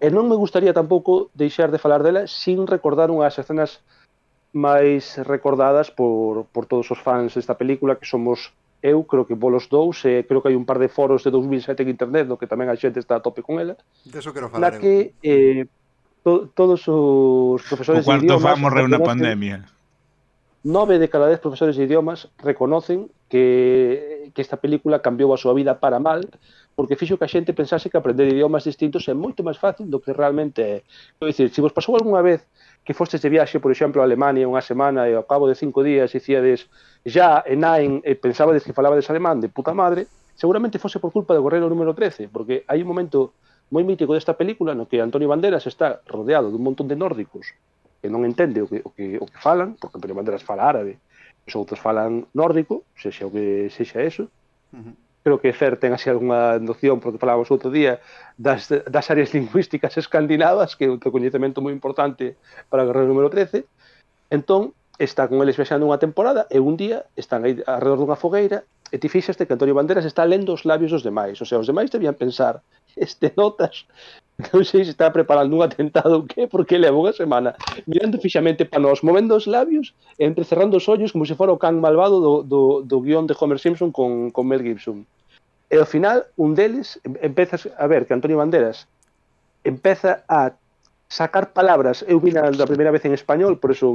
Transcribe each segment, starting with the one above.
E non me gustaría tampouco deixar de falar dela sin recordar unhas escenas máis recordadas por todos os fans desta película, que somos eu, creo que vos dous, e creo que hai un par de foros de 2007 en internet no que tamén a xente está a tope con ela, Deso quero falar na eu. que todos os profesores O de cuarto idiomas fan morreu na reconocen, pandemia. 9 de cada 10 profesores de idiomas reconocen que esta película cambiou a súa vida para mal, porque fixo que a xente pensase que aprender idiomas distintos é moito máis fácil do que realmente é. Quero dicir, se vos pasou algunha vez que fostes de viaxe, por exemplo, a Alemania unha semana e ao cabo de 5 días dicíades ya e nein e pensabades que falabades alemán de puta madre, seguramente fose por culpa do Guerreiro número 13, porque hai un momento moi mítico desta película no que Antonio Banderas está rodeado dun montón de nórdicos que non entende o que falan, porque Antonio Banderas fala árabe, os outros falan nórdico, sexa o que sexa eso. Creo que Fer ten así algunha noción, porque falábamos outro día, das áreas lingüísticas escandinavas, que é un coñecemento moi importante para o Guerreiro número 13. Entón, está con eles viaxando unha temporada e un día están aí alrededor dunha fogueira e ti fixaste que Antonio Banderas está lendo os labios dos demais. O sea, os demais debían pensar, este notas, non sei se está preparando un atentado ou que, porque leva unha semana mirando fixamente para nós, movendo os labios e entrecerrando os ollos como se fora o can malvado do guión de Homer Simpson con Mel Gibson. E ao final, un deles empezas a ver que Antonio Banderas empeza a sacar palabras, eu vina da primeira vez en español, por eso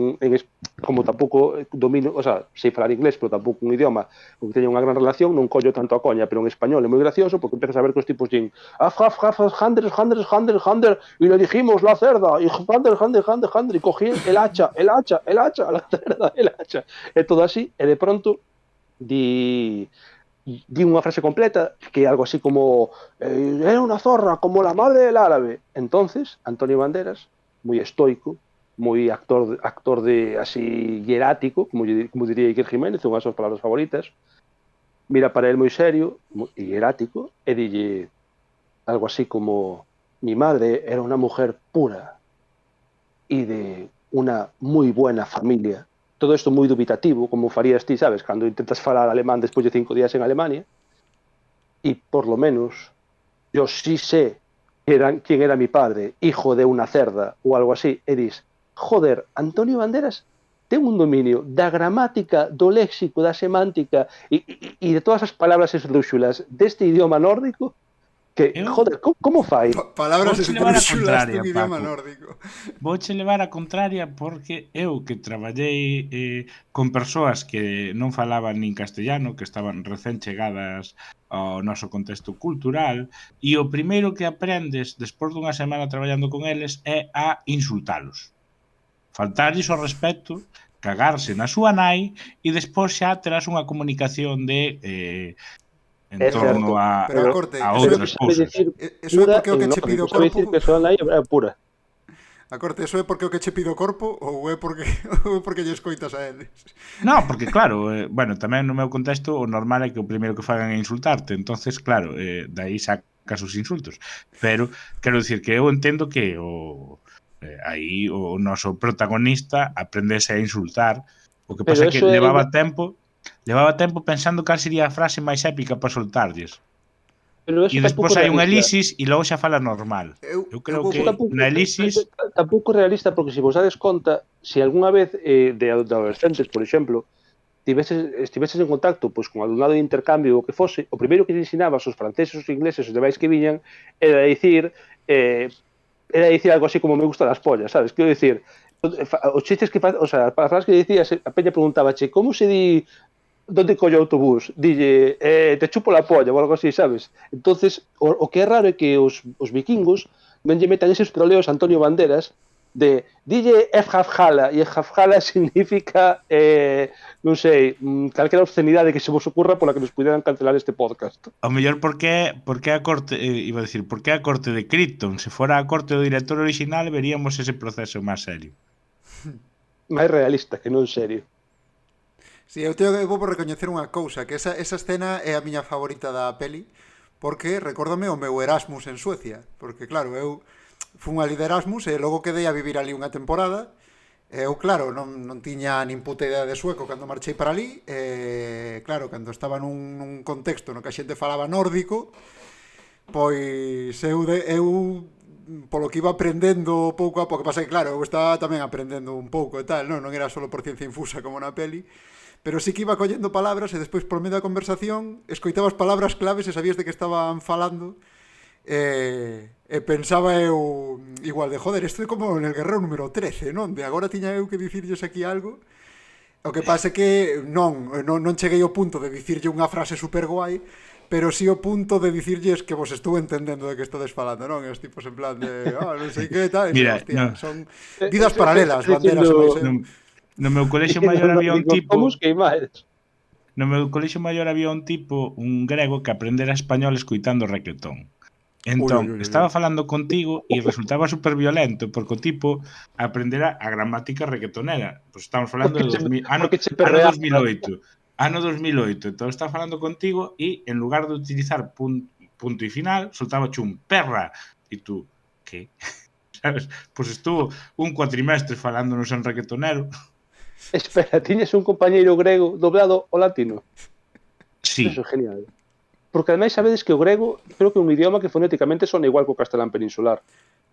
como tampouco domino, o sea, sei falar inglés, pero tampouco un idioma con que teña unha gran relación, non collo tanto a coña, pero en español é moi gracioso porque empezas a ver que os tipos din Hander, y le dijimos la cerda, y Hander, y cogí el hacha, la cerda, el hacha, e todo así, e de pronto di unha frase completa que é algo así como era unha zorra como la madre del árabe. Entonces Antonio Banderas, moi estoico, moi actor de así hierático, como diría Iker Jiménez, unha das súas palabras favoritas, mira para él moi serio e hierático e dille algo así como mi madre era una mujer pura y de una muy buena familia. Todo isto moi dubitativo, como farías ti, sabes, cando intentas falar alemán despois de 5 días en Alemania, e por lo menos yo sí sé quién era mi padre, hijo de una cerda, ou algo así, e dis, joder, Antonio Banderas ten un dominio da gramática, do léxico, da semántica e de todas as palabras esdrúxulas deste idioma nórdico, que, joder, como fai? Palabras esdrúxulas dun Paco. idioma nórdico. Vouche levar a contraria porque eu que traballei con persoas que non falaban nin castellano, que estaban recén chegadas ao noso contexto cultural, e o primeiro que aprendes despois dunha semana traballando con eles é a insultalos. Faltarlles ao respeto, cagarse na súa nai e despois xa terás unha comunicación de en torno a outras cousas. Eso é porque o que che pide o corpo... que a nai é pura. A corte, eso é porque o que che pide o corpo ou é porque lle escoitas a eles? Non, porque claro, bueno, tamén no meu contexto o normal é que o primeiro que fagan é insultarte, entonces claro, dai sacas os insultos, pero quero dicir que eu entendo que aí o noso protagonista aprendese a insultar, o que pasa é que levaba tempo pensando cal sería a frase máis épica para soltarlles. E despois hai un elixis e logo xa fala normal. Eu creo que na elixis... Tampouco realista, porque se vos dades conta, se algunha vez de adolescentes, por exemplo, estiveses en contacto pois, con alumnado de intercambio ou que fose, o primeiro que te ensinabas os franceses, os ingleses, os demais que viñan, era dicir algo así como me gustan las pollas, sabes? Quero dicir, os chistes que o sea, as frases que dicías, a peña preguntaba, che, como se di donde colle o autobús? Dille, te chupo la polla ou algo así, sabes? Entonces, o que é raro é que os vikingos non lle metan eses troleos a Antonio Banderas de dille Efhafjala, e Efhafjala significa non sei, calquera obscenidade que se vos ocurra pola que nos puderan cancelar este podcast. O mellor porque a corte, iba a decir, porque a corte de Krypton, se fora a corte do director original, veríamos ese proceso máis serio. Máis realista que non serio. Si, eu vou por recoñecer unha cousa, que esa escena é a miña favorita da peli, porque recórdame o meu Erasmus en Suecia, porque claro, eu fun ali de Erasmus e logo quedei a vivir ali unha temporada, e eu claro, non tiña nin puta idea de sueco cando marchei para ali, e claro, cando estaba nun contexto no que a xente falaba nórdico, pois eu polo que iba aprendendo pouco a pouco, pasa que claro, eu estaba tamén aprendendo un pouco e tal, non era solo por ciencia infusa como na peli, pero sí que iba collendo palabras e despois por medio da conversación escoitaba as palabras claves e sabías de que estaban falando e pensaba eu igual de joder, isto é como en el guerrero número 13, non? De agora tiña eu que dicirlles aquí algo. O que pasa é que non cheguei ao punto de dicirlle unha frase super guai, pero sí o punto de dicirlles que vos estou entendendo de que estades falando, non? E os tipos en plan de, non sei que tal, Mira, hostia, son vidas paralelas, banderas e máis eu. No meu colexio maior había un tipo... Como os queimares? No meu colexio maior había un tipo, un grego, que aprendera español escoitando reggaetón. Entón, estaba falando contigo e resultaba super violento, porque o tipo aprendera a gramática reggaetonera. Pois estamos falando de ano 2008. Ano 2008. Entón, estaba falando contigo e, en lugar de utilizar punto e final, soltaba un perra. E tú, que? Sabes? Pois estuvo un cuatrimestre falándonos en reggaetonero. Espera, tiñes un compañeiro grego doblado ao latino? Sí. Eso é genial. Porque ademais sabedes que o grego creo que é un idioma que fonéticamente sona igual co castelán peninsular.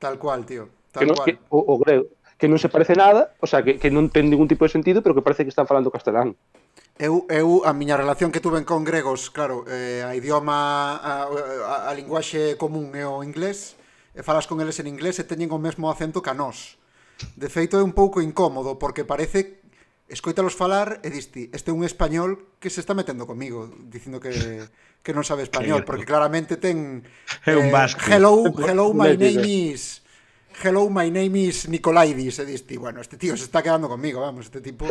Tal cual, tío. Tal cual. Que o grego, que non se parece nada, o sea, que non ten ningún tipo de sentido, pero que parece que están falando castelán. A miña relación que tuve con gregos, claro, a idioma, a linguaxe común é o inglés, e falas con eles en inglés e teñen o mesmo acento que a nós. De feito é un pouco incómodo, porque parece... Escoítalos falar e diste, este é un español que se está metendo comigo, dicindo que non sabe español, porque claramente ten é un vasco. Hello, my name is Nicolaidis, e diste, bueno, este tío se está quedando conmigo, vamos, este tipo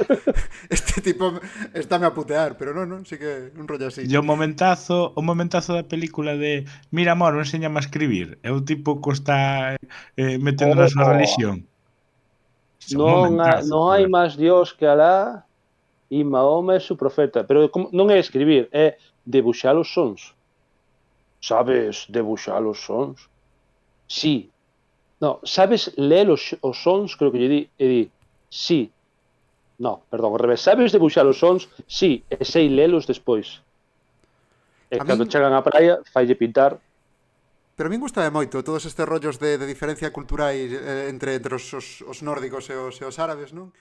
estáme a putear, pero non, sí que un rollo así. E o momentazo da película de mira, amor, enséñame a escribir, é o tipo que está metendo na súa religión. Non hai máis Dios que Alá e Mahoma é su profeta. Pero non é escribir, é debuxar os sons. Sabes debuxar os sons? Sí. No, sabes ler os sons? Creo que lle di, sí. No, perdón, ao revés. Sabes debuxar os sons? Sí, e sei lelos despois. E cando chegan á praia, faille pintar. Pero a min gustame moito todos estes rollos de diferencia culturais entre os nórdicos e os árabes, non?